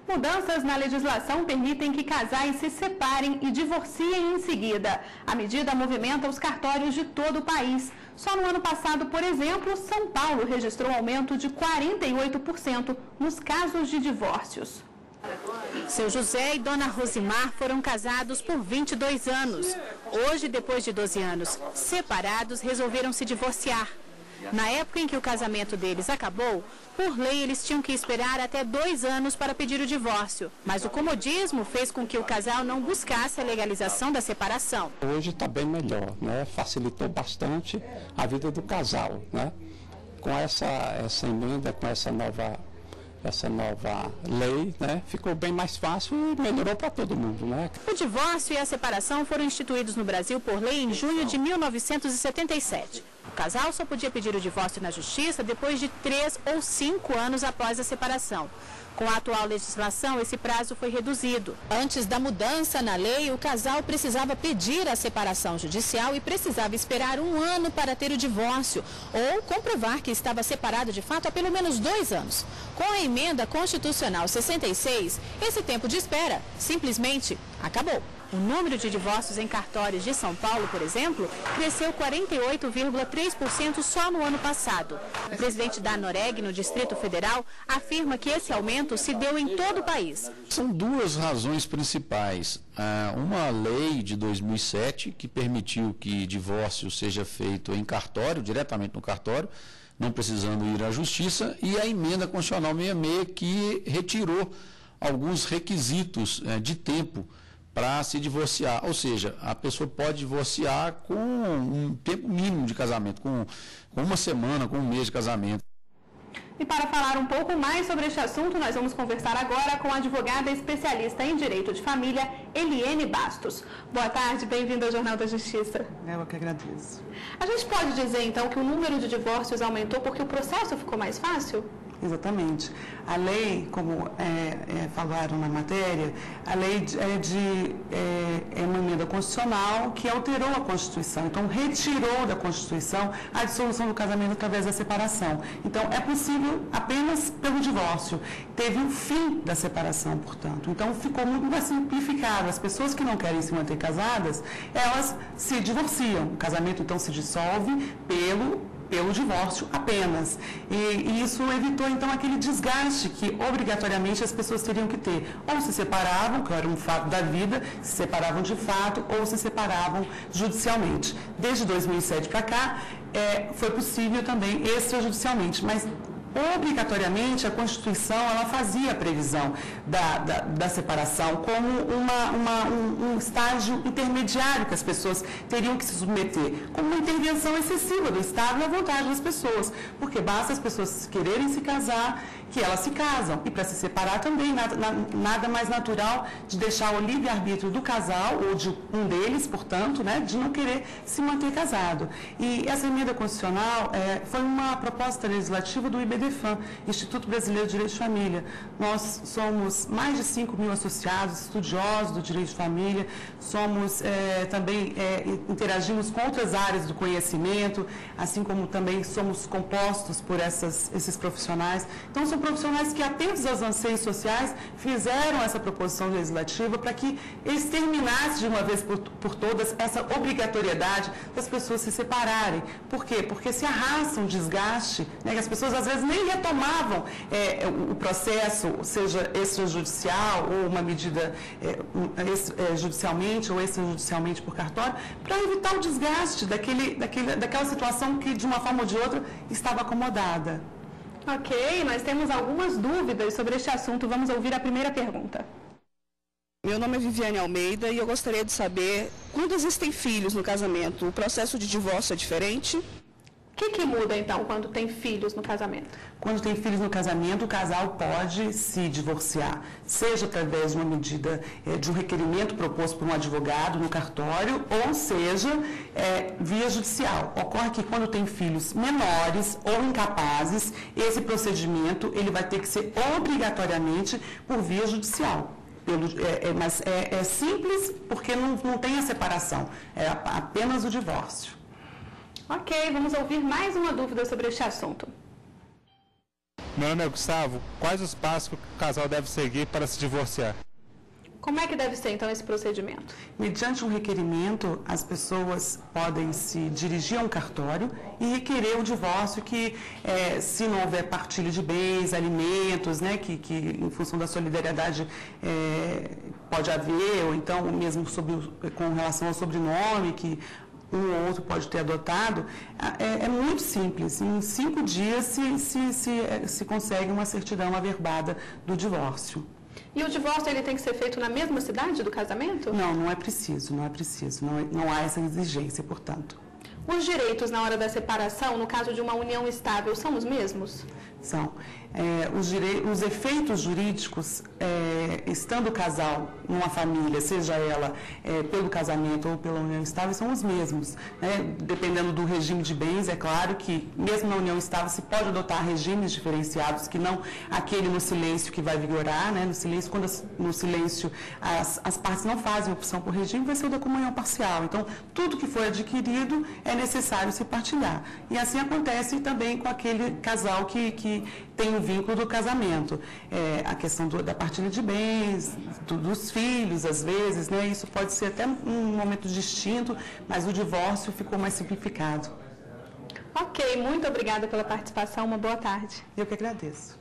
Mudanças na legislação permitem que casais se separem e divorciem em seguida. A medida movimenta os cartórios de todo o país. Só no ano passado, por exemplo, São Paulo registrou um aumento de 48% nos casos de divórcios. Seu José e Dona Rosimar foram casados por 22 anos. Hoje, depois de 12 anos separados, resolveram se divorciar. Na época em que o casamento deles acabou, por lei eles tinham que esperar até 2 anos para pedir o divórcio. Mas o comodismo fez com que o casal não buscasse a legalização da separação. Hoje está bem melhor, né? Facilitou bastante a vida do casal, né? Com essa emenda, com essa nova lei, né? Ficou bem mais fácil e melhorou para todo mundo, né? O divórcio e a separação foram instituídos no Brasil por lei em junho de 1977. O casal só podia pedir o divórcio na justiça depois de 3 ou 5 anos após a separação. Com a atual legislação, esse prazo foi reduzido. Antes da mudança na lei, o casal precisava pedir a separação judicial e precisava esperar 1 ano para ter o divórcio ou comprovar que estava separado de fato há pelo menos 2 anos. Com a emenda constitucional 66, esse tempo de espera simplesmente acabou. O número de divórcios em cartórios de São Paulo, por exemplo, cresceu 48,3% só no ano passado. O presidente da Anoreg, no Distrito Federal, afirma que esse aumento se deu em todo o país. São 2 razões principais. Uma lei de 2007 que permitiu que divórcio seja feito em cartório, diretamente no cartório, não precisando ir à justiça, e a emenda constitucional 66 que retirou alguns requisitos de tempo para se divorciar, ou seja, a pessoa pode divorciar com um tempo mínimo de casamento, com 1 semana, com 1 mês de casamento. E para falar um pouco mais sobre este assunto, nós vamos conversar agora com a advogada especialista em Direito de Família, Eliene Bastos. Boa tarde, bem-vinda ao Jornal da Justiça. Eu que agradeço. A gente pode dizer, então, que o número de divórcios aumentou porque o processo ficou mais fácil? Exatamente. A lei, como falaram na matéria, a lei é uma emenda constitucional que alterou a Constituição. Então, retirou da Constituição a dissolução do casamento através da separação. Então, é possível apenas pelo divórcio. Teve o fim da separação, portanto. Então, ficou muito mais simplificado. As pessoas que não querem se manter casadas, elas se divorciam. O casamento, então, se dissolve pelo divórcio apenas. E isso evitou, então, aquele desgaste que, obrigatoriamente, as pessoas teriam que ter. Ou se separavam, que era um fato da vida, se separavam de fato, ou se separavam judicialmente. Desde 2007 para cá, foi possível também extrajudicialmente, mas obrigatoriamente a Constituição ela fazia a previsão da separação como um estágio intermediário que as pessoas teriam que se submeter, como uma intervenção excessiva do Estado na vontade das pessoas, porque basta as pessoas quererem se casar, que elas se casam, e para se separar também nada mais natural de deixar o livre-arbítrio do casal, ou de um deles, portanto, né, de não querer se manter casado. E essa emenda constitucional foi uma proposta legislativa do IBDFAM, Instituto Brasileiro de Direito de Família. Nós somos mais de 5 mil associados, estudiosos do direito de família, somos também interagimos com outras áreas do conhecimento, assim como também somos compostos por esses profissionais. Então, são profissionais que, atentos aos anseios sociais, fizeram essa proposição legislativa para que eles terminassem de uma vez por todas essa obrigatoriedade das pessoas se separarem. Por quê? Porque se arrasta um desgaste, né, que as pessoas às vezes nem retomavam o processo, seja extrajudicial ou uma medida judicialmente ou extrajudicialmente por cartório, para evitar o desgaste daquela situação que, de uma forma ou de outra, estava acomodada. Ok, nós temos algumas dúvidas sobre este assunto. Vamos ouvir a primeira pergunta. Meu nome é Viviane Almeida e eu gostaria de saber, quando existem filhos no casamento, o processo de divórcio é diferente? O que muda, então, quando tem filhos no casamento? Quando tem filhos no casamento, o casal pode se divorciar, seja através de uma medida, de um requerimento proposto por um advogado no cartório, ou seja, via judicial. Ocorre que quando tem filhos menores ou incapazes, esse procedimento ele vai ter que ser obrigatoriamente por via judicial. Mas é simples porque não tem a separação, é apenas o divórcio. Ok, vamos ouvir mais uma dúvida sobre este assunto. Meu nome é Gustavo. Quais os passos que o casal deve seguir para se divorciar? Como é que deve ser, então, esse procedimento? Mediante um requerimento, as pessoas podem se dirigir a um cartório e requerer o divórcio que, se não houver partilha de bens, alimentos, né, que em função da solidariedade pode haver, ou então mesmo com relação ao sobrenome, que um ou outro pode ter adotado, é muito simples. Em 5 dias se consegue uma certidão averbada do divórcio. E o divórcio ele tem que ser feito na mesma cidade do casamento? Não é preciso. Não há essa exigência, portanto. Os direitos na hora da separação, no caso de uma união estável, são os mesmos? São. Os efeitos jurídicos, estando o casal numa família, seja ela pelo casamento ou pela união estável, são os mesmos. Né? Dependendo do regime de bens, é claro que, mesmo na união estável, se pode adotar regimes diferenciados, que não aquele no silêncio que vai vigorar. Né? No silêncio as partes não fazem opção por regime, vai ser o da comunhão parcial. Então, tudo que foi adquirido é necessário se partilhar. E assim acontece também com aquele casal que tem o vínculo do casamento. A questão da partilha de bens, dos filhos, às vezes, né? Isso pode ser até um momento distinto, mas o divórcio ficou mais simplificado. Ok, muito obrigada pela participação, uma boa tarde. Eu que agradeço.